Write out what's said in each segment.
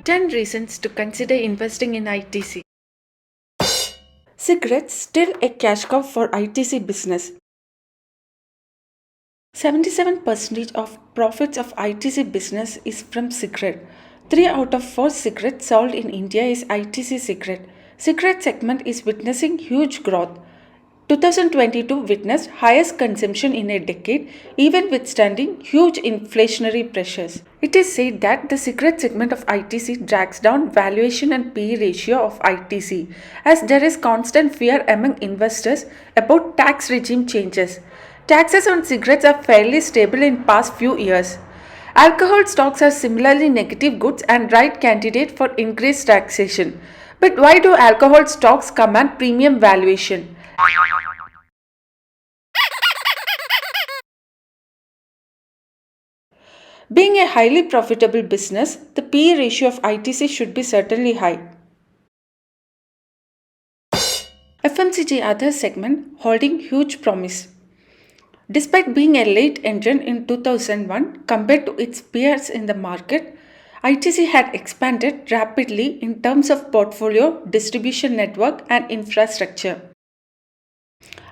10 reasons to consider investing in ITC. Cigarettes still a cash cow for ITC business. 77% of profits of ITC business is from cigarette. 3 out of 4 cigarettes sold in India is ITC cigarette. Cigarette segment is witnessing huge growth. 2022 witnessed highest consumption in a decade, even withstanding huge inflationary pressures. It is said that the cigarette segment of ITC drags down valuation and PE ratio of ITC, as there is constant fear among investors about tax regime changes. Taxes on cigarettes are fairly stable in past few years. Alcohol stocks are similarly negative goods and right candidate for increased taxation. But why do alcohol stocks command premium valuation? Being a highly profitable business, the PE ratio of ITC should be certainly high. FMCG other segment holding huge promise. Despite being a late entrant in 2001 compared to its peers in the market, ITC had expanded rapidly in terms of portfolio, distribution network and infrastructure.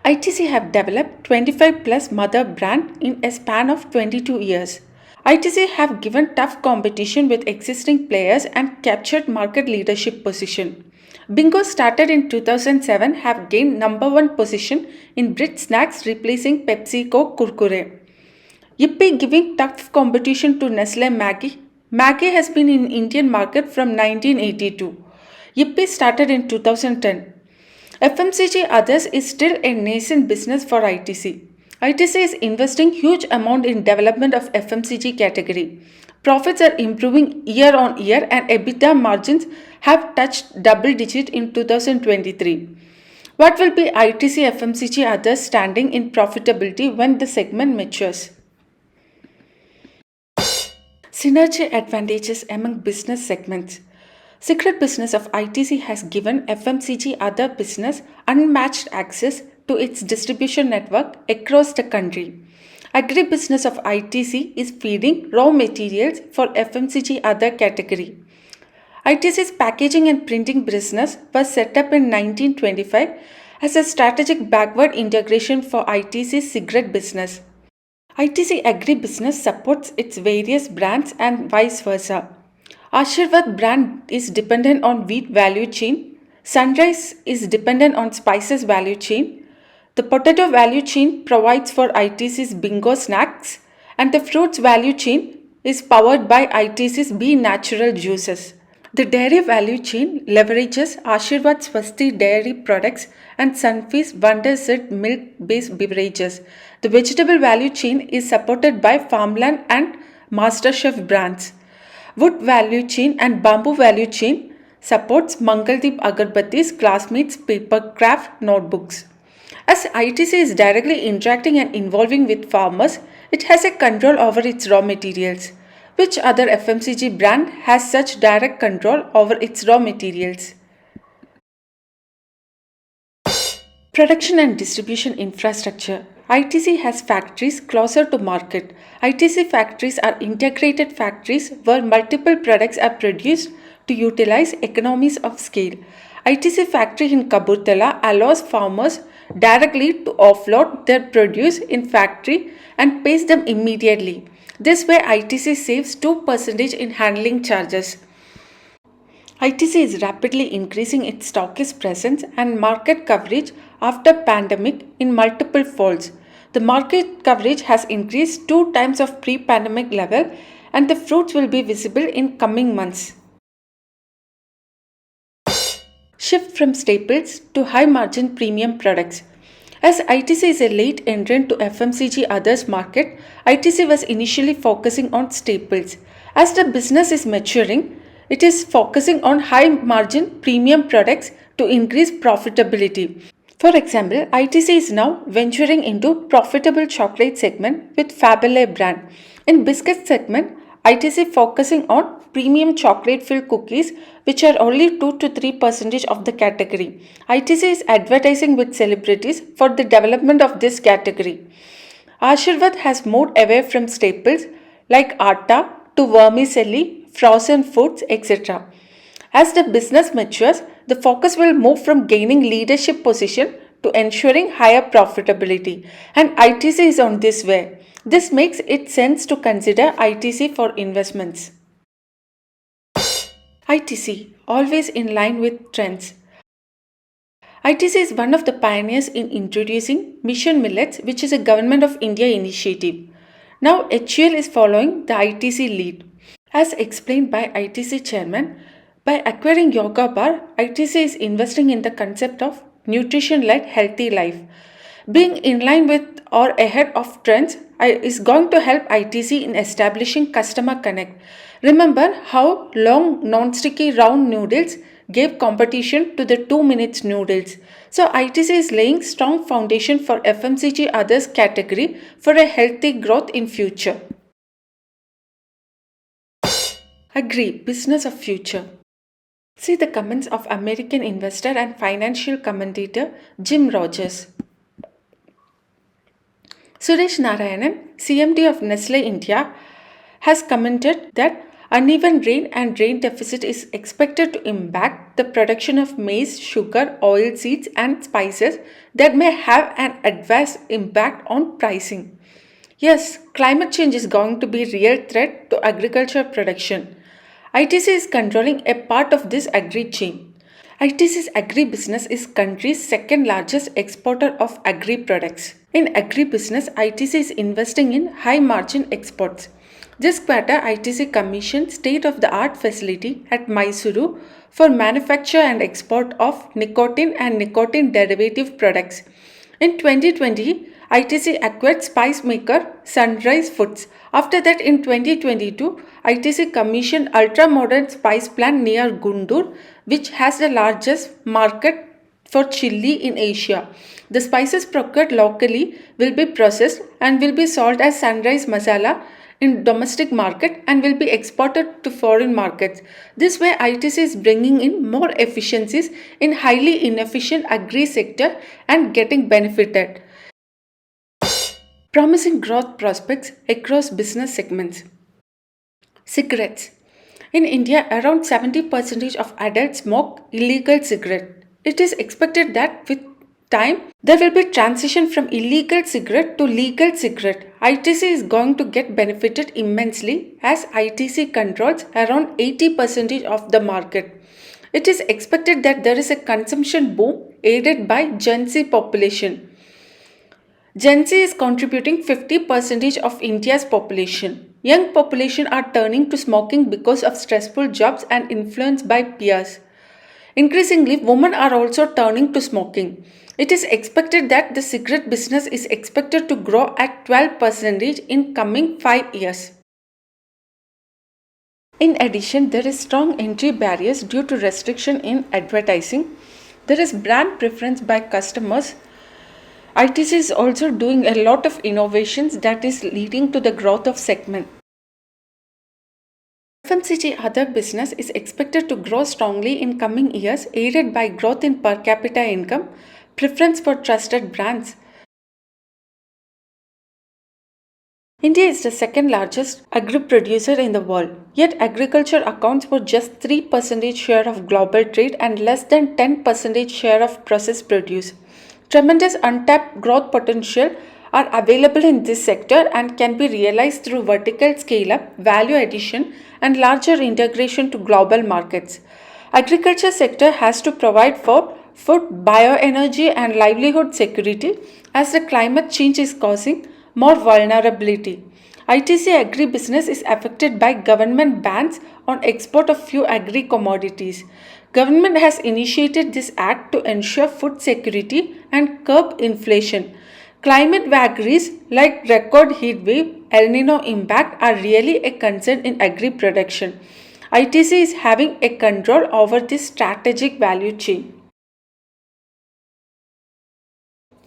ITC have developed 25 plus mother brand in a span of 22 years. ITC have given tough competition with existing players and captured market leadership position. Bingo started in 2007 have gained number 1 position in Brit snacks replacing PepsiCo Kurkure. Yippee giving tough competition to Nestle Maggi. Maggi has been in Indian market from 1982. Yippee started in 2010. FMCG others is still a nascent business for ITC. ITC is investing huge amount in development of FMCG category. Profits are improving year on year and EBITDA margins have touched double digit in 2023. What will be ITC FMCG others standing in profitability when the segment matures? Synergy advantages among business segments. Cigarette business of ITC has given FMCG other business unmatched access to its distribution network across the country. Agribusiness of ITC is feeding raw materials for FMCG other category. ITC's packaging and printing business was set up in 1925 as a strategic backward integration for ITC's cigarette business. ITC agribusiness supports its various brands and vice versa. Ashirvad brand is dependent on wheat value chain. Sunrise is dependent on spices value chain. The potato value chain provides for ITC's Bingo snacks and the fruits value chain is powered by ITC's Be Natural juices. The dairy value chain leverages Ashirvad Swasti dairy products and Sunfeast Wonder Seed milk-based beverages. The vegetable value chain is supported by Farmland and MasterChef brands. Wood value chain and bamboo value chain supports Mangaldeep Agarbatti's Classmates paper craft notebooks. As ITC is directly interacting and involving with farmers, it has a control over its raw materials. Which other FMCG brand has such direct control over its raw materials? Production and distribution infrastructure. ITC has factories closer to market. ITC factories are integrated factories where multiple products are produced to utilize economies of scale. ITC factory in Kaburthala allows farmers directly to offload their produce in factory and pays them immediately. This way ITC saves 2% in handling charges. ITC is rapidly increasing its stockist presence and market coverage after pandemic in multiple folds. The market coverage has increased 2 times of pre-pandemic level and the fruits will be visible in coming months. Shift from staples to high margin premium products. As ITC is a late entrant to FMCG others market, ITC was initially focusing on staples. As the business is maturing, it is focusing on high margin premium products to increase profitability. For example, ITC is now venturing into profitable chocolate segment with Fabele brand. In biscuit segment, ITC focusing on premium chocolate filled cookies which are only 2 to 3% of the category. ITC is advertising with celebrities for the development of this category. Ashirvad has moved away from staples like atta to vermicelli, frozen foods, etc. As the business matures, the focus will move from gaining leadership position to ensuring higher profitability, and ITC is on this way. This makes it sense to consider ITC for investments. ITC, always in line with trends. ITC is one of the pioneers in introducing Mission Millets, which is a Government of India initiative. Now HUL is following the ITC lead. As explained by ITC chairman, by acquiring Yoga Bar, ITC is investing in the concept of nutrition-led healthy life. Being in line with or ahead of trends is going to help ITC in establishing customer connect. Remember how long non-sticky round noodles gave competition to the 2 minutes noodles. So ITC is laying strong foundation for FMCG others category for a healthy growth in future. Agri, business of future. See the comments of American investor and financial commentator Jim Rogers. Suresh Narayanan, CMD of Nestle India, has commented that uneven rain and rain deficit is expected to impact the production of maize, sugar, oil seeds and spices that may have an adverse impact on pricing. Yes, climate change is going to be a real threat to agriculture production. ITC is controlling a part of this agri chain. ITC's agri business is country's second largest exporter of agri products. In agri business, ITC is investing in high margin exports. This quarter, ITC commissioned state-of-the-art facility at Mysuru for manufacture and export of nicotine and nicotine derivative products. In 2020, ITC acquired spice maker Sunrise Foods. After that, in 2022, ITC commissioned ultra-modern spice plant near Guntur, which has the largest market for chili in Asia. The spices procured locally will be processed and will be sold as Sunrise Masala in domestic market and will be exported to foreign markets. This way, ITC is bringing in more efficiencies in highly inefficient agri sector and getting benefited. Promising growth prospects across business segments. Cigarettes. In India, around 70% of adults smoke illegal cigarette. It is expected that with time, there will be transition from illegal cigarette to legal cigarette. ITC is going to get benefited immensely as ITC controls around 80% of the market. It is expected that there is a consumption boom aided by Gen Z population. Gen Z is contributing 50% of India's population. Young population are turning to smoking because of stressful jobs and influenced by peers. Increasingly, women are also turning to smoking. It is expected that the cigarette business is expected to grow at 12% in coming 5 years. In addition, there is strong entry barriers due to restriction in advertising. There is brand preference by customers. ITC is also doing a lot of innovations that is leading to the growth of segment. FMCG other business is expected to grow strongly in coming years, aided by growth in per capita income, preference for trusted brands. India is the second largest agri producer in the world, yet agriculture accounts for just 3% share of global trade and less than 10% share of processed produce. Tremendous untapped growth potential are available in this sector and can be realized through vertical scale-up, value addition, and larger integration to global markets. Agriculture sector has to provide for food, bioenergy, and livelihood security as the climate change is causing more vulnerability. ITC agri business is affected by government bans on export of few agri commodities. Government has initiated this act to ensure food security and curb inflation. Climate vagaries like record heat wave, El Nino impact are really a concern in agri production. ITC is having a control over this strategic value chain.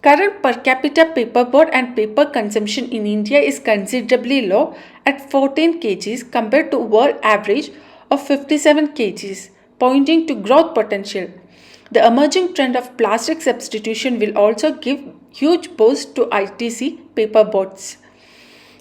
Current per capita paperboard and paper consumption in India is considerably low at 14 kgs compared to world average of 57 kgs, pointing to growth potential. The emerging trend of plastic substitution will also give huge boost to ITC paperboards.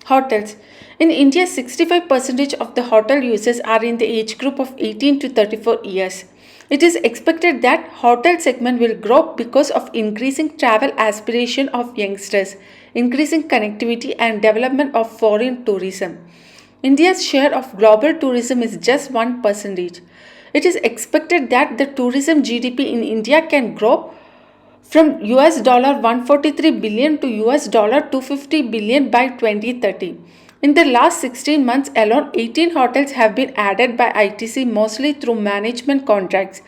Hotels. In India, 65% of the hotel users are in the age group of 18 to 34 years. It is expected that hotel segment will grow because of increasing travel aspiration of youngsters, increasing connectivity and development of foreign tourism. India's share of global tourism is just 1%. It is expected that the tourism GDP in India can grow from US dollar 143 billion to US dollar 250 billion by 2030. In the last 16 months alone, 18 hotels have been added by ITC mostly through management contracts.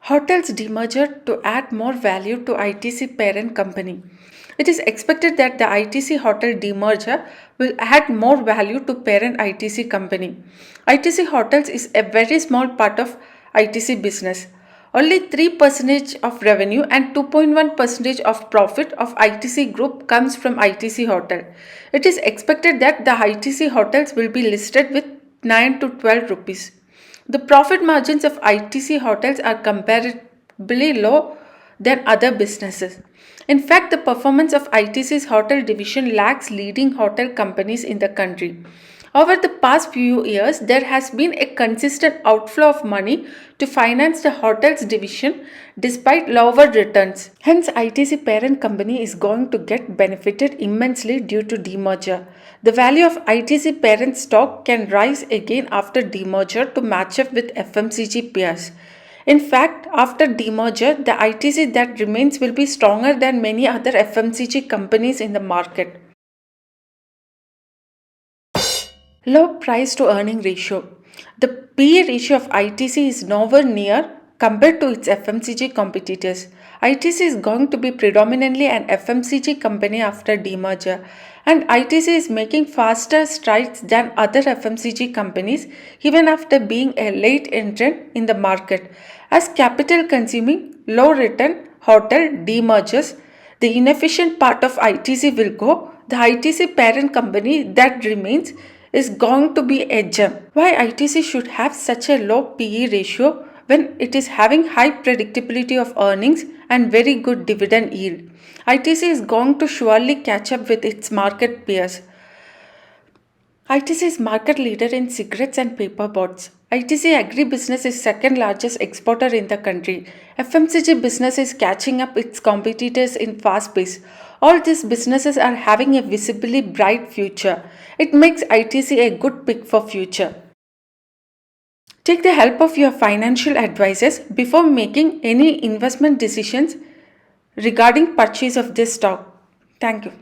Hotels demerger to add more value to ITC parent company. It is expected that the ITC hotel demerger will add more value to parent ITC company. ITC hotels is a very small part of ITC business. Only 3% of revenue and 2.1% of profit of ITC group comes from ITC hotel. It is expected that the ITC hotels will be listed with 9 to 12 rupees. The profit margins of ITC hotels are comparably low than other businesses. In fact, the performance of ITC's hotel division lags leading hotel companies in the country. Over the past few years, there has been a consistent outflow of money to finance the hotels division despite lower returns. Hence, ITC parent company is going to get benefited immensely due to demerger. The value of ITC parent stock can rise again after demerger to match up with FMCG peers. In fact, after demerger, the ITC that remains will be stronger than many other FMCG companies in the market. Low price to earning ratio. The PE ratio of ITC is nowhere near compared to its FMCG competitors. ITC is going to be predominantly an FMCG company after demerger, and ITC is making faster strides than other FMCG companies even after being a late entrant in the market. As capital consuming, low return hotel demergers, the inefficient part of ITC will go. The ITC parent company that remains is going to be a gem. Why ITC should have such a low PE ratio when it is having high predictability of earnings and very good dividend yield? ITC is going to surely catch up with its market peers. ITC is market leader in cigarettes and paper boards. ITC agribusiness is second largest exporter in the country. FMCG business is catching up its competitors in fast pace. All these businesses are having a visibly bright future. It makes ITC a good pick for future. Take the help of your financial advisors before making any investment decisions regarding purchase of this stock. Thank you.